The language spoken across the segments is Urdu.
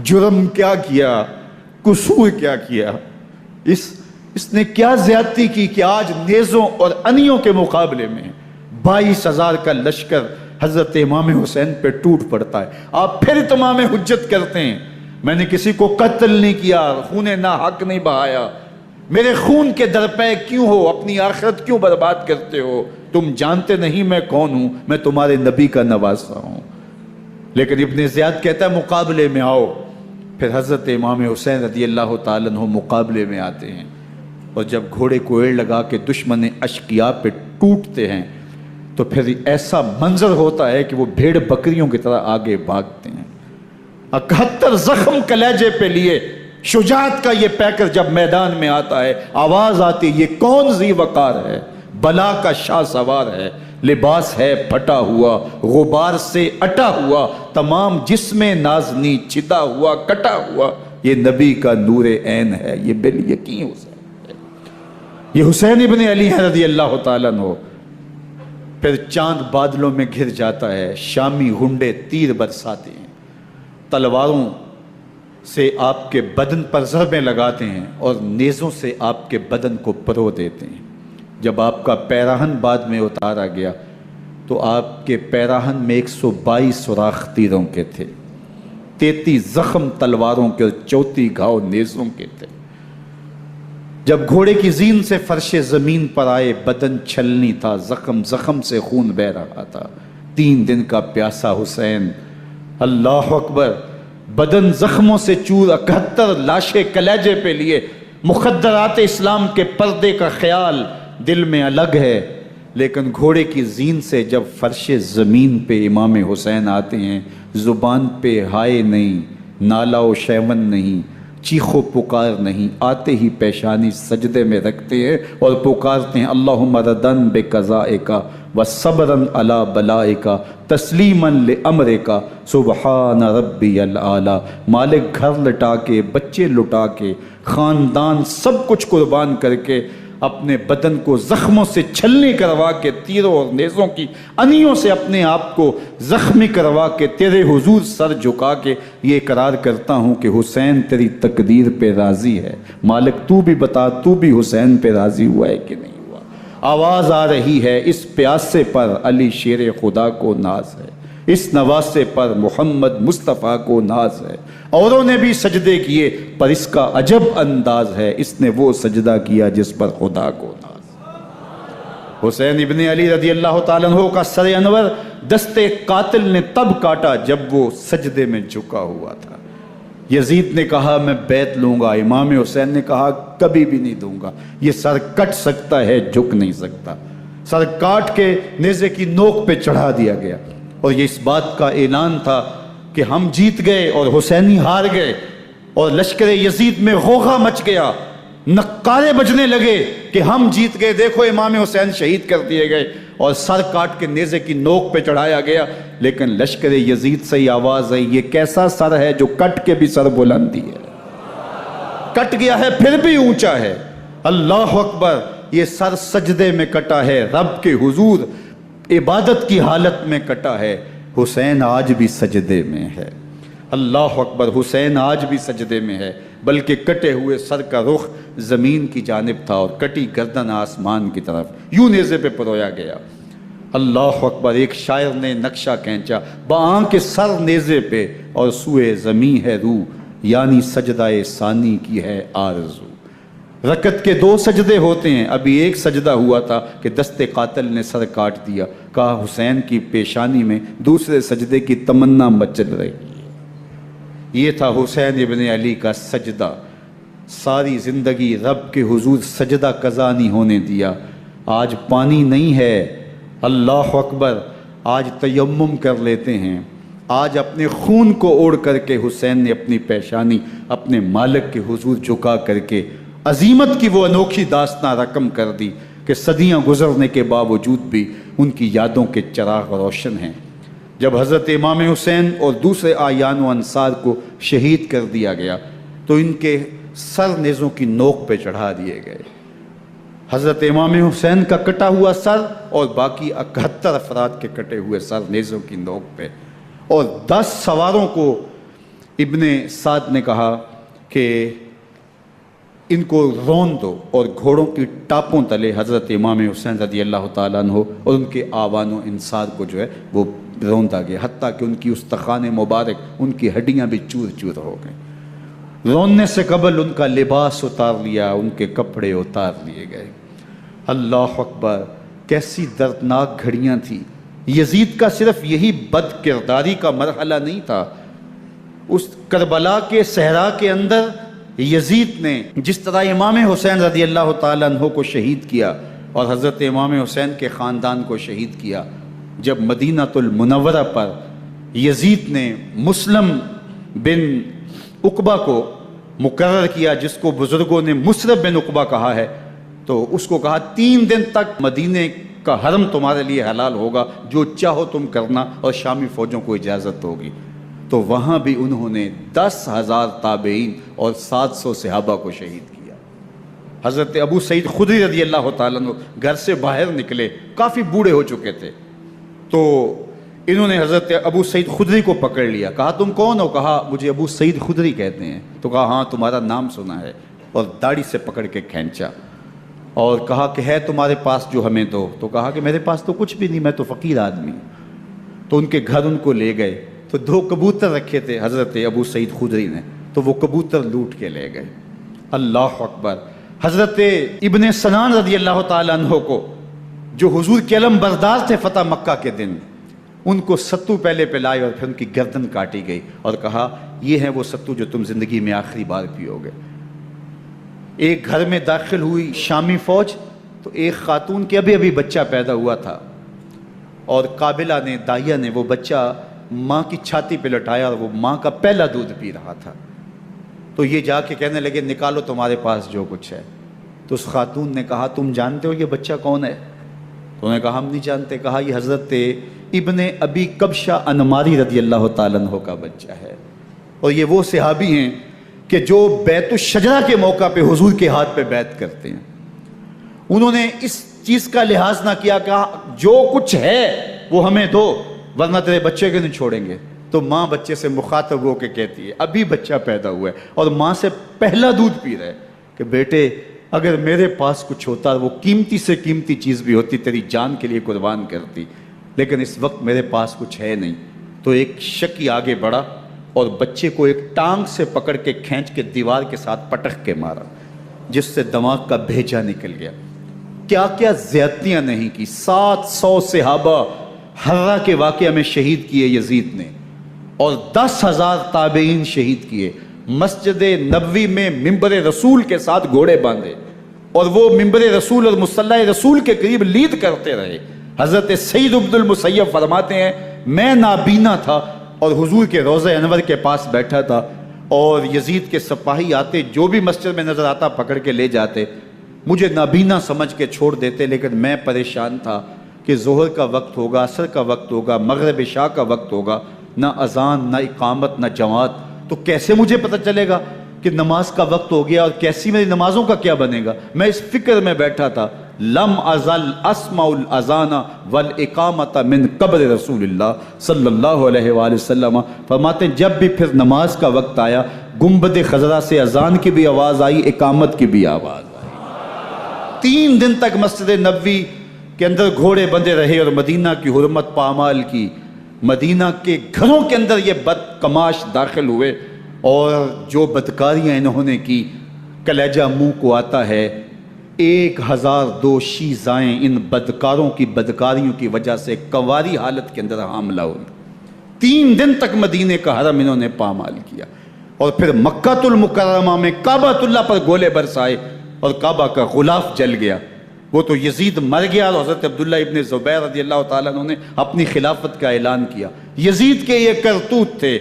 جرم کیا کیا، قصور کیا کیا، اس نے کیا زیادتی کی کہ آج نیزوں اور انیوں کے مقابلے میں 22,000 کا لشکر حضرت امام حسین پہ ٹوٹ پڑتا ہے. آپ پھر تمام حجت کرتے ہیں میں نے کسی کو قتل نہیں کیا، خون ناحق نہیں بہایا، میرے خون کے درپے کیوں ہو، اپنی آخرت کیوں برباد کرتے ہو؟ تم جانتے نہیں میں کون ہوں، میں تمہارے نبی کا نواسا ہوں. لیکن ابن زیاد کہتا ہے مقابلے میں آؤ. پھر حضرت امام حسین رضی اللہ تعالیٰ عنہ مقابلے میں آتے ہیں، اور جب گھوڑے کو ایڑ لگا کے دشمن اشقیاء پہ ٹوٹتے ہیں تو پھر ایسا منظر ہوتا ہے کہ وہ بھیڑ بکریوں کی طرح آگے بھاگتے ہیں. 71 زخم کلیجے پہ لیے شجاعت کا یہ پیکر جب میدان میں آتا ہے، آواز آتی یہ کون ذی وقار ہے، بلا کا شاہ سوار ہے، لباس ہے پھٹا ہوا غبار سے اٹا ہوا، تمام جسم نازنی چھتا ہوا کٹا ہوا، یہ نبی کا نور عین ہے، یہ بال یقین حسین ہے، یہ حسین ابن علی ہے رضی اللہ تعالیٰ عنہ. پھر چاند بادلوں میں گھر جاتا ہے، شامی ہنڈے تیر برساتے ہیں، تلواروں سے آپ کے بدن پر ضربیں لگاتے ہیں اور نیزوں سے آپ کے بدن کو پرو دیتے ہیں. جب آپ کا پیراہن بعد میں اتارا گیا تو آپ کے پیراہن میں 122 سوراخ تیروں کے تھے، 33 زخم تلواروں کے اور 34 گھاؤ نیزوں کے تھے. جب گھوڑے کی زین سے فرش زمین پر آئے بدن چھلنی تھا، زخم زخم سے خون بہ رہا تھا. 3 دن کا پیاسا حسین، اللہ اکبر، بدن زخموں سے چور، 71 لاشیں کلیجے پہ لیے، مخدرات اسلام کے پردے کا خیال دل میں الگ ہے. لیکن گھوڑے کی زین سے جب فرش زمین پہ امام حسین آتے ہیں، زبان پہ ہائے نہیں، نالا و شیون نہیں، چیخ و پکار نہیں، آتے ہی پیشانی سجدے میں رکھتے ہیں اور پکارتے ہیں اللہم ردن بقضائکا وصبرن علی بلائکا تسلیمن لامرکا سبحان ربی العالی. مالک گھر لٹا کے، بچے لٹا کے، خاندان سب کچھ قربان کر کے، اپنے بدن کو زخموں سے چھلنی کروا کے، تیروں اور نیزوں کی انیوں سے اپنے آپ کو زخمی کروا کے، تیرے حضور سر جھکا کے یہ اقرار کرتا ہوں کہ حسین تیری تقدیر پہ راضی ہے. مالک تو بھی بتا، تو بھی حسین پہ راضی ہوا ہے کہ نہیں ہوا؟ آواز آ رہی ہے اس پیاسے پر علی شیر خدا کو ناز ہے، اس نواسے پر محمد مصطفیٰ کو ناز ہے. اوروں نے بھی سجدے کیے پر اس کا عجب انداز ہے، اس نے وہ سجدہ کیا جس پر خدا کو ناز. حسین ابن علی رضی اللہ تعالیٰ عنہ کا سر انور دستے قاتل نے تب کاٹا جب وہ سجدے میں جھکا ہوا تھا. یزید نے کہا میں بیعت لوں گا، امام حسین نے کہا کبھی بھی نہیں دوں گا. یہ سر کٹ سکتا ہے، جھک نہیں سکتا. سر کاٹ کے نیزے کی نوک پہ چڑھا دیا گیا اور یہ اس بات کا اعلان تھا کہ ہم جیت گئے اور حسینی ہار گئے. اور لشکر یزید میں غوغا مچ گیا، نقارے بجنے لگے کہ ہم جیت گئے، دیکھو امام حسین شہید کر دیے گئے، اور سر کاٹ کے نیزے کی نوک پہ چڑھایا گیا. لیکن لشکر یزید سے ہی آواز آئی یہ کیسا سر ہے جو کٹ کے بھی سر بلندی ہے، کٹ گیا ہے پھر بھی اونچا ہے. اللہ اکبر، یہ سر سجدے میں کٹا ہے، رب کے حضور عبادت کی حالت میں کٹا ہے. حسین آج بھی سجدے میں ہے. اللہ اکبر، حسین آج بھی سجدے میں ہے، بلکہ کٹے ہوئے سر کا رخ زمین کی جانب تھا اور کٹی گردن آسمان کی طرف، یوں نیزے پہ پرویا گیا. اللہ اکبر. ایک شاعر نے نقشہ کھینچا بآنکھ سر نیزے پہ اور سوئے زمیں ہے روح، یعنی سجدہ ثانی کی ہے آرزو. رکعت کے 2 سجدے ہوتے ہیں، ابھی ایک سجدہ ہوا تھا کہ دست قاتل نے سر کاٹ دیا. کہا حسین کی پیشانی میں دوسرے سجدے کی تمنا مچل رہی ہے. یہ تھا حسین ابن علی کا سجدہ. ساری زندگی رب کے حضور سجدہ قضا نہیں ہونے دیا. آج پانی نہیں ہے، اللہ اکبر، آج تیمم کر لیتے ہیں. آج اپنے خون کو اوڑھ کر کے حسین نے اپنی پیشانی اپنے مالک کے حضور جھکا کر کے عظیمت کی وہ انوکھی داستان رقم کر دی کہ صدیاں گزرنے کے باوجود بھی ان کی یادوں کے چراغ روشن ہیں. جب حضرت امام حسین اور دوسرے آیان و انصار کو شہید کر دیا گیا تو ان کے سر نیزوں کی نوک پہ چڑھا دیے گئے. حضرت امام حسین کا کٹا ہوا سر اور باقی 71 افراد کے کٹے ہوئے سر نیزوں کی نوک پہ، اور 10 سواروں کو ابن سعد نے کہا کہ ان کو رون دو، اور گھوڑوں کی ٹاپوں تلے حضرت امام حسین رضی اللہ تعالیٰ عنہ اور ان کے آوان و انصار کو جو ہے وہ روندا گیا، حتیٰ کہ ان کی استخوان مبارک، ان کی ہڈیاں بھی چور چور ہو گئیں۔ روننے سے قبل ان کا لباس اتار لیا، ان کے کپڑے اتار لیے گئے۔ اللہ اکبر، کیسی دردناک گھڑیاں تھیں۔ یزید کا صرف یہی بد کرداری کا مرحلہ نہیں تھا، اس کربلا کے صحرا کے اندر یزید نے جس طرح امام حسین رضی اللہ تعالیٰ عنہ کو شہید کیا اور حضرت امام حسین کے خاندان کو شہید کیا، جب مدینہ المنورہ پر یزید نے مسلم بن عقبہ کو مقرر کیا، جس کو بزرگوں نے مصرف بن عقبہ کہا ہے، تو اس کو کہا 3 دن تک مدینے کا حرم تمہارے لیے حلال ہوگا، جو چاہو تم کرنا، اور شامی فوجوں کو اجازت ہوگی۔ تو وہاں بھی انہوں نے 10,000 تابعین اور 700 صحابہ کو شہید کیا۔ حضرت ابو سعید خدری رضی اللہ تعالیٰ عنہ گھر سے باہر نکلے، کافی بوڑھے ہو چکے تھے، تو انہوں نے حضرت ابو سعید خدری کو پکڑ لیا، کہا تم کون ہو؟ کہا مجھے ابو سعید خدری کہتے ہیں۔ تو کہا ہاں تمہارا نام سنا ہے، اور داڑھی سے پکڑ کے کھینچا اور کہا کہ ہے تمہارے پاس جو ہمیں دو؟ تو کہا کہ میرے پاس تو کچھ بھی نہیں، میں تو فقیر آدمی ہوں۔ تو ان کے گھر ان کو لے گئے، تو 2 کبوتر رکھے تھے حضرت ابو سعید خدری نے، تو وہ کبوتر لوٹ کے لے گئے۔ اللہ اکبر۔ حضرت ابن سنان رضی اللہ تعالیٰ عنہ کو، جو حضور کے علم بردار تھے فتح مکہ کے دن، ان کو ستو پہلے پلائے اور پھر ان کی گردن کاٹی گئی، اور کہا یہ ہے وہ ستو جو تم زندگی میں آخری بار پیو گے۔ ایک گھر میں داخل ہوئی شامی فوج، تو ایک خاتون کے ابھی بچہ پیدا ہوا تھا، اور قابلہ نے، دائیا نے وہ بچہ ماں کی چھاتی پہ لٹایا، اور وہ ماں کا پہلا دودھ پی رہا تھا۔ تو یہ جا کے کہنے لگے نکالو تمہارے پاس جو کچھ ہے۔ تو اس خاتون نے کہا تم جانتے ہو یہ بچہ کون ہے؟ تو انہوں نے کہا ہم نہیں جانتے۔ کہا یہ حضرت ابن ابی کبشہ انماری رضی اللہ تعالیٰ عنہ کا بچہ ہے، اور یہ وہ صحابی ہیں کہ جو بیت الشجرہ کے موقع پہ حضور کے ہاتھ پہ بیعت کرتے ہیں۔ انہوں نے اس چیز کا لحاظ نہ کیا کہ جو کچھ ہے وہ ہمیں دو، ورنہ تیرے بچے کے نہیں چھوڑیں گے۔ تو ماں بچے سے مخاطب ہو کے کہتی ہے، ابھی بچہ پیدا ہوا ہے اور ماں سے پہلا دودھ پی رہا ہے، کہ بیٹے اگر میرے پاس کچھ ہوتا، وہ قیمتی سے قیمتی چیز بھی ہوتی، تیری جان کے لیے قربان کرتی، لیکن اس وقت میرے پاس کچھ ہے نہیں۔ تو ایک شکی آگے بڑھا اور بچے کو ایک ٹانگ سے پکڑ کے کھینچ کے دیوار کے ساتھ پٹک کے مارا، جس سے دماغ کا بھیجا نکل گیا۔ کیا کیا زیادتیاں نہیں کی۔ 700 صحابہ حرہ کے واقعہ میں شہید کیے یزید نے، اور 10,000 تابعین شہید کیے۔ مسجد نبوی میں ممبر رسول کے ساتھ گھوڑے باندھے، اور وہ ممبر رسول اور مصلی رسول کے قریب لید کرتے رہے۔ حضرت سید عبد المسیب فرماتے ہیں میں نابینا تھا اور حضور کے روضہ انور کے پاس بیٹھا تھا، اور یزید کے سپاہی آتے، جو بھی مسجد میں نظر آتا پکڑ کے لے جاتے، مجھے نابینا سمجھ کے چھوڑ دیتے، لیکن میں پریشان تھا کہ ظہر کا وقت ہوگا، عصر کا وقت ہوگا، مغرب عشاء کا وقت ہوگا، نہ اذان نہ اقامت نہ جماعت، تو کیسے مجھے پتہ چلے گا کہ نماز کا وقت ہو گیا، اور کیسی میری نمازوں کا کیا بنے گا؟ میں اس فکر میں بیٹھا تھا۔ لم ازل اسمع الاذان والاقامت من قبر رسول اللہ صلی اللہ علیہ وآلہ وسلم۔ فرماتے ہیں جب بھی پھر نماز کا وقت آیا، گنبد خضرا سے اذان کی بھی آواز آئی، اقامت کی بھی آواز آئی۔ 3 دن تک مسجد نبوی کے اندر گھوڑے بندے رہے، اور مدینہ کی حرمت پامال کی۔ مدینہ کے گھروں کے اندر یہ بدکماش داخل ہوئے، اور جو بدکاریاں انہوں نے کی، کلیجہ منہ کو آتا ہے۔ 1002 شیزائیں ان بدکاروں کی بدکاریوں کی وجہ سے کنواری حالت کے اندر حاملہ ہوئی۔ 3 دن تک مدینے کا حرم انہوں نے پامال کیا، اور پھر مکہ المکرمہ میں کعبہ اللہ پر گولے برسائے، اور کعبہ کا غلاف جل گیا۔ وہ تو یزید مر گیا، اور حضرت عبداللہ ابن زبیر رضی اللہ تعالیٰ عنہ نے اپنی خلافت کا اعلان کیا۔ یزید کے یہ کرتوت تھے،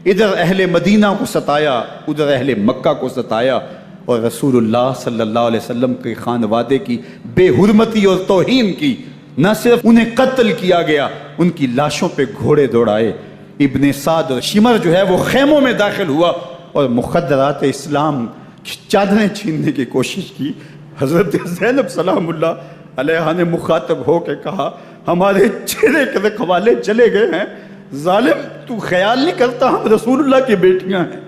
ادھر اہل مدینہ کو ستایا، ادھر اہل مکہ کو ستایا، اور رسول اللہ صلی اللہ علیہ وسلم کے خانوادے کی بے حرمتی اور توہین کی۔ نہ صرف انہیں قتل کیا گیا، ان کی لاشوں پہ گھوڑے دوڑائے۔ ابن سعد اور شمر جو ہے وہ خیموں میں داخل ہوا، اور مخدرات اسلام کی چادریں چھیننے کی کوشش کی۔ حضرت زینب سلام اللہ علیہا نے مخاطب ہو کے کہا ہمارے چہرے کے رکھوالے چلے گئے ہیں، ظالم تو خیال نہیں کرتا ہم رسول اللہ کی بیٹیاں ہیں،